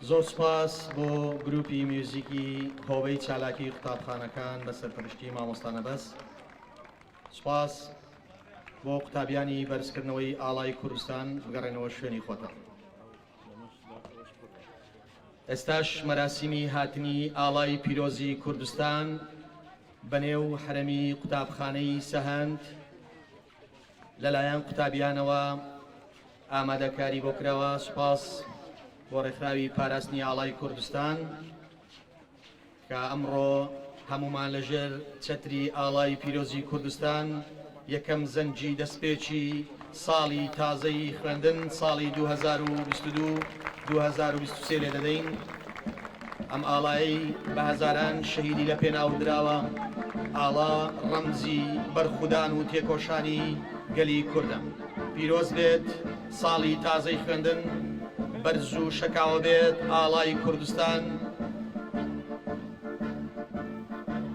زۆر سپاس بۆ گروپی میوزیکی هۆبەی چالاکی قوتابخانەکان بە سەرپەرشتی مامۆستا نەبەس. سپاس بۆ قوتابیانی بەرزکردنەوەی ئاڵای کوردستان بگەڕێنەوە شوێنی خۆتان. ئێستاش مەراسیمی هاتنی ئاڵای پیرۆزی کوردستان بەنێو حرەمی قوتابخانەی سەهەند لەلایەن قوتابیانەوە ئامادەکاری بۆ کراوە. سوپاس بۆ ڕێکخراوی پاراستنی ئاڵای کوردستان کە ئەمڕۆ هەمومان لەژێر چەتری ئاڵای پیرۆزی کوردستان یەکەم زەنجی دەستپێکی ساڵی تازەی خوێندن ساڵی 2022-2023 لێ دەدەین. ئەم ئاڵایی بە هەزاران شەهیدی لە پێناودراوە. ئاڵا ڕەمزی بەرخودان و تێکۆشانی گەلی کوردە. پیرۆز بێت ساڵی تازەی خوێندن، بەرز و شەکاوە بێت ئاڵای کوردستان